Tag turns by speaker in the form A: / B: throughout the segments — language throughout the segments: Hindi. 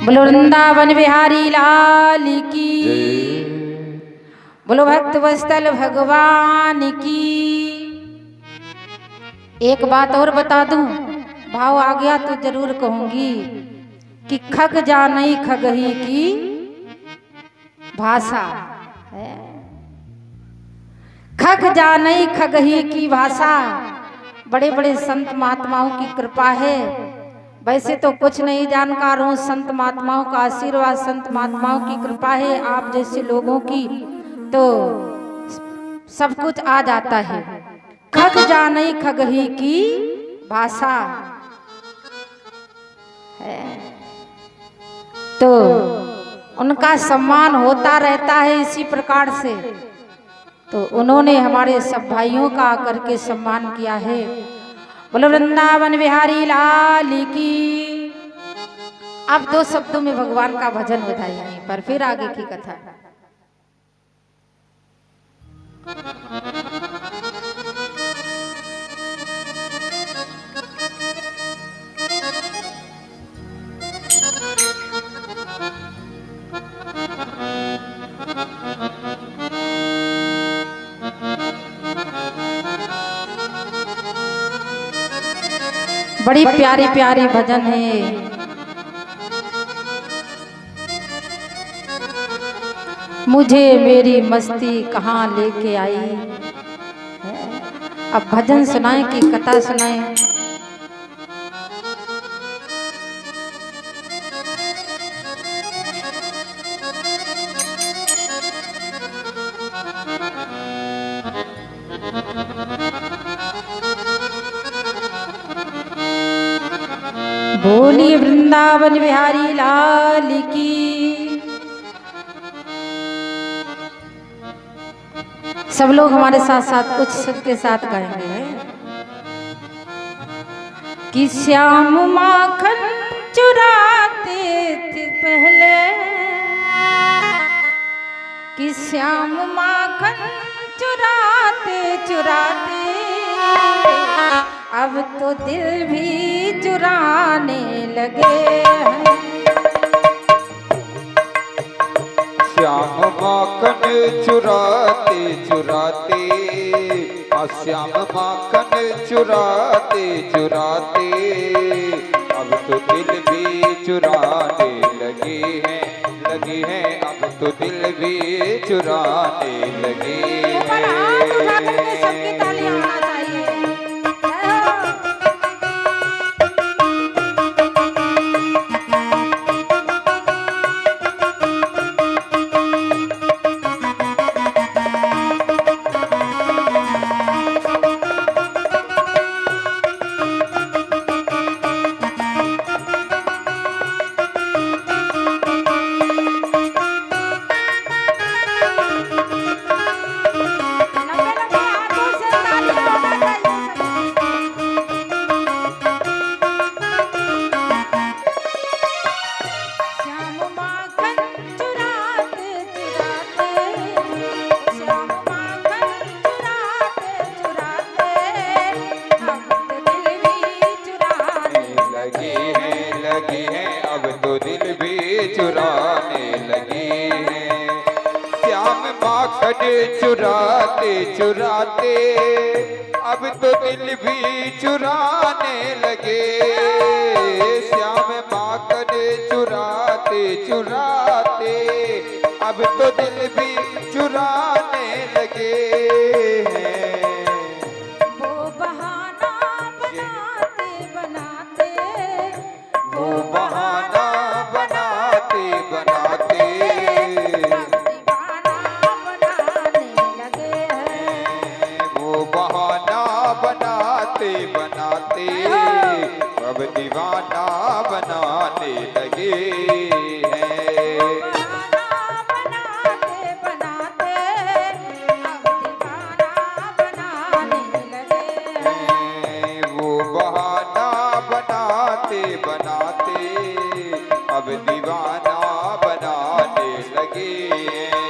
A: बोलो वृंदावन बिहारी लाल की, बोलो भक्त वत्सल भगवान की। एक बात और बता दूं, भाव आ गया तो जरूर कहूंगी कि खग जानई खगही की भाषा है। खग जानई खगही की भाषा, बड़े बड़े संत महात्माओं की कृपा है। वैसे तो कुछ नहीं जानकार हूँ, संत महात्माओं का आशीर्वाद, संत महात्माओं की कृपा है आप जैसे लोगों की, तो सब कुछ आ जाता है। खग जानई खगही की भाषा है, तो उनका सम्मान होता रहता है इसी प्रकार से। तो उन्होंने हमारे सब भाइयों का आकर के सम्मान किया है। बोलो वृंदावन बिहारी लाल की। अब दो शब्दों में भगवान का भजन बताइए, पर फिर आगे की कथा। बड़ी प्यारी प्यारी भजन है। मुझे मेरी मस्ती कहाँ लेके आई। अब भजन सुनाए कि कथा सुनाए? बोलिए वृंदावन बिहारी लाल की। सब लोग हमारे साथ साथ कुछ सुर के साथ गाएंगे कि श्याम माखन चुराते थे पहले, कि श्याम माखन चुराते चुराते अब तो दिल भी चुराने लगे हैं।
B: श्याम माखन चुराते चुराते, श्याम माखन चुराते चुराते अब तो दिल भी चुराने लगे हैं, अब तो दिल भी चुराने लगे हैं।
A: सबकी तालियां होना चाहिए।
B: अब तो दिल भी चुराने लगे हैं। श्याम माखन चुराते चुराते अब तो दिल भी चुराने लगे। श्याम माखन चुराते चुराते अब तो दिल भी चुराने लगे हैं।
A: वो बहाना बनाते बनाते,
B: वो बहाना बनाते बनाते
A: दीवाना बनाने लगे हैं।
B: वो बहाना बनाते बनाते अब दीवाना बनाने लगे हैं।
A: बनाते बनाते अब दीवाना बनाने लगे हैं।
B: वो बहाना बनाते बनाते अब दीवाना बनाने लगे हैं।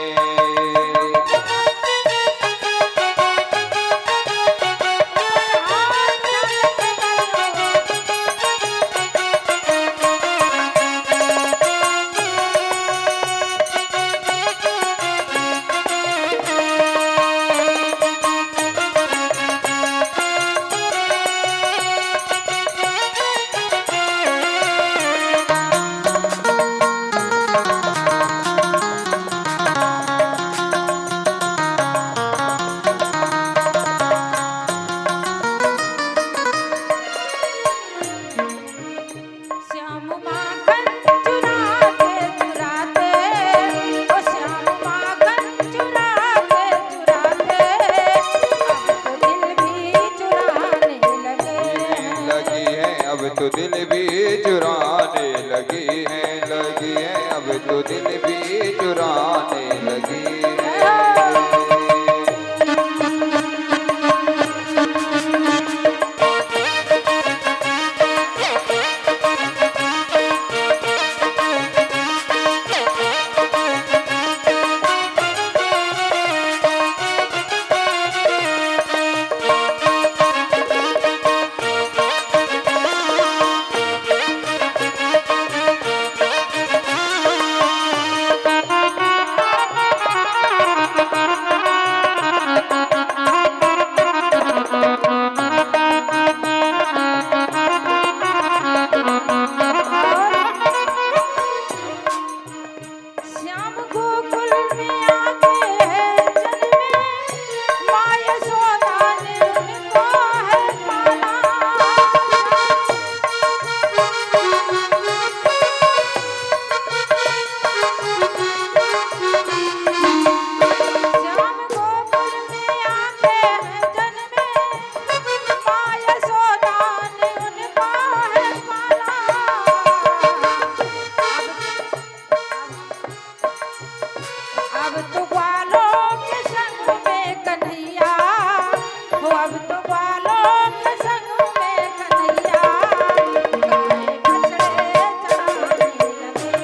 B: लगी है, अब तो दिल भी चुराने लगी है।
A: श्याम गोकुल में आके जन्मे, माँ यशोदा ने उनको है पाला। श्याम गोकुल में आके जन्मे, माँ यशोदा ने उनको है पाला। अब तो ग्वालों के संग में कन्हैया हो, अब तो ग्वालों के संग में कन्हैया, गाय बछड़े चराने लगे।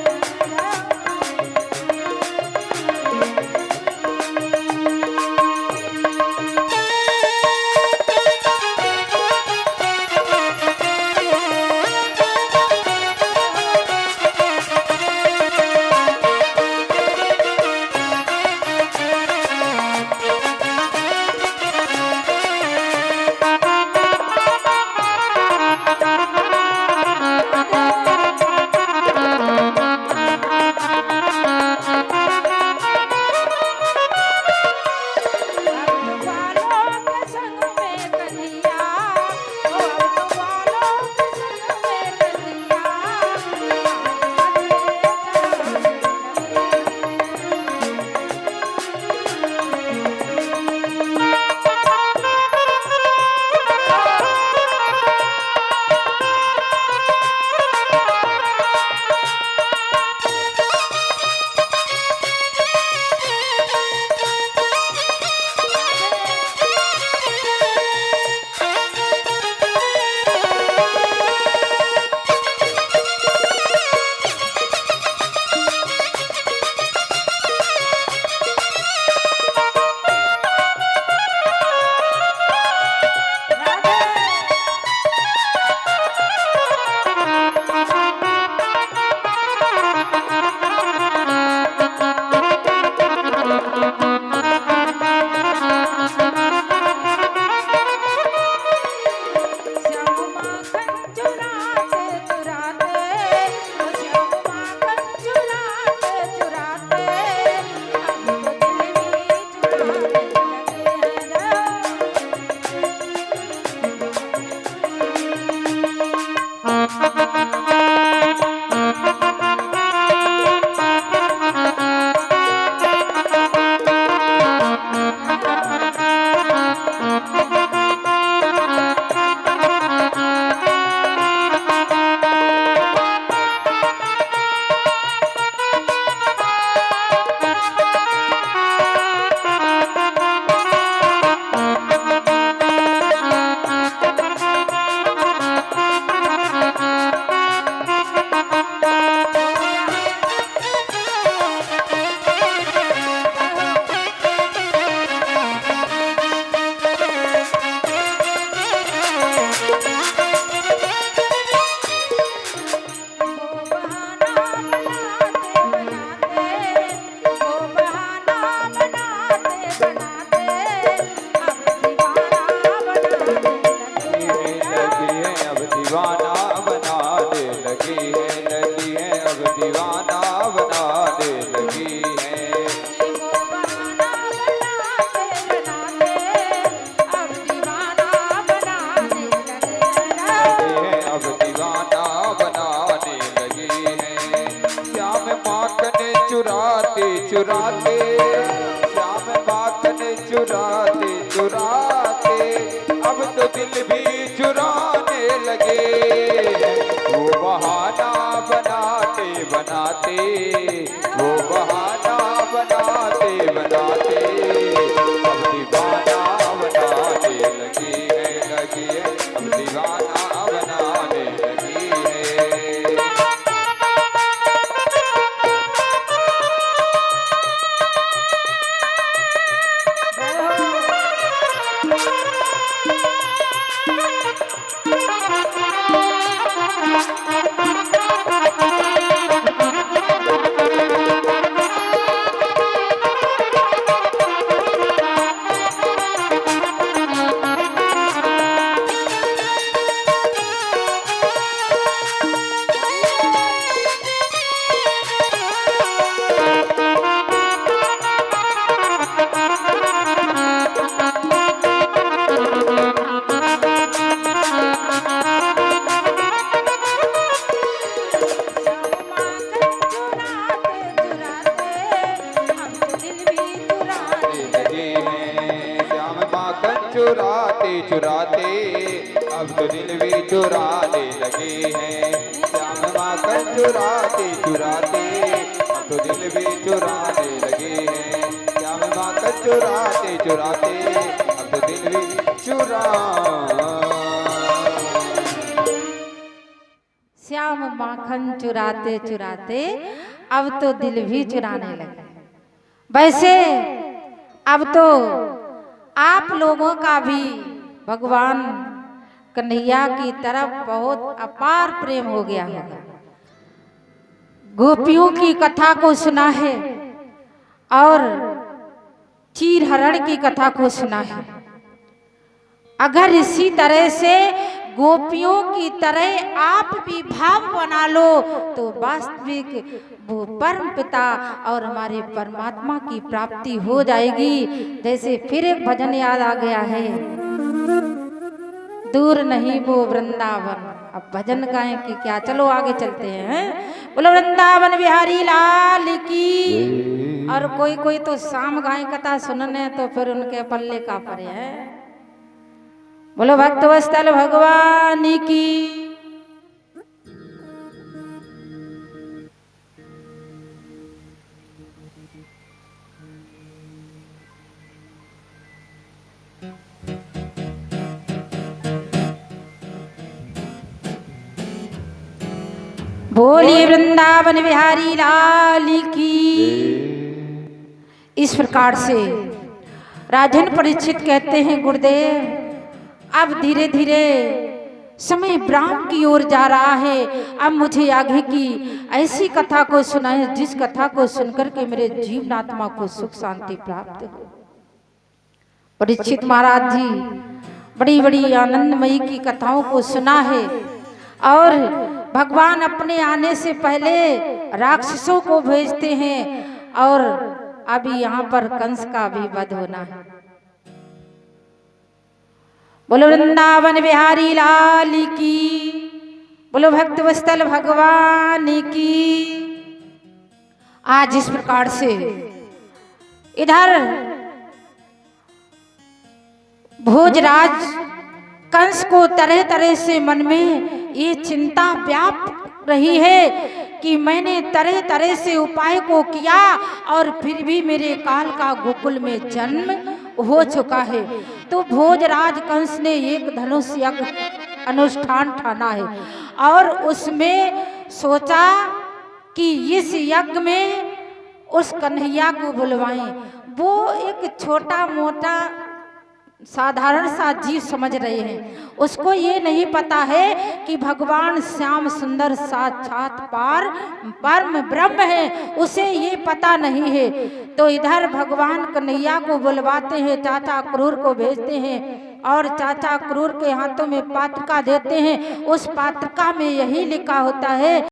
B: चुराते श्याम माखन चुराते चुराते अब तो दिल भी चुराने लगे। वो बहाना बना बनाते, वो बहाना बनाते बनाते अब दीवाना बनाने लगी है, अब दीवाना बनाने लगी है। चुराते चुराते अब तो दिल भी चुराने लगे हैं, श्याम माखन चुराते चुराते अब तो दिल भी चुराने लगे हैं, श्याम माखन चुराते चुराते अब तो दिल भी
A: श्याम माखन चुराते चुराते अब तो दिल भी चुराने लगे। वैसे अब तो आप लोगों का भी भगवान कन्हैया की तरफ बहुत अपार प्रेम हो गया होगा। गोपियों की कथा को सुना है और चीरहरण की कथा को सुना है। अगर इसी तरह से गोपियों की तरह आप भी भाव बना लो तो वास्तविक वो परम पिता और हमारे परमात्मा की प्राप्ति हो जाएगी। जैसे फिर एक भजन याद आ गया है, दूर नहीं वो वृंदावन। अब भजन गाएं कि क्या, चलो आगे चलते हैं। बोलो वृंदावन बिहारी लाल की। और कोई कोई तो शाम गाय कथा सुनने तो फिर उनके पल्ले का परे है। बोलो भक्त वत्सल भगवान की। बोलिए वृंदावन बिहारी लाल की। इस प्रकार से राजन परीक्षित कहते हैं, गुरुदेव अब धीरे धीरे समय ब्राह्म की ओर जा रहा है। अब मुझे आगे की ऐसी कथा को सुनाए जिस कथा को सुनकर के मेरे जीवनात्मा को सुख शांति प्राप्त हो। परीक्षित महाराज जी बड़ी बड़ी आनंदमयी की कथाओं को सुना है और भगवान अपने आने से पहले राक्षसों को भेजते हैं और अभी यहाँ पर कंस का भी वध होना है। बोलो वृंदावन बिहारी लाल की। बोलो भक्त वत्सल भगवान की। आज इस प्रकार से इधर भोजराज कंस को तरह तरह से मन में ये चिंता व्याप रही है कि मैंने तरह तरह से उपाय को किया और फिर भी मेरे काल का गोकुल में जन्म हो चुका है। तो भोजराज कंस ने एक धनुष यज्ञ अनुष्ठान ठाना है और उसमें सोचा कि इस यज्ञ में उस कन्हैया को बुलवाएं। वो एक छोटा मोटा साधारण सा जीव समझ रहे हैं, उसको ये नहीं पता है कि भगवान श्याम सुंदर साक्षात परम ब्रह्म है, उसे ये पता नहीं है। तो इधर भगवान कन्हैया को बुलवाते हैं, चाचा क्रूर को भेजते हैं और चाचा क्रूर के हाथों में पात्रिका देते हैं। उस पात्रिका में यही लिखा होता है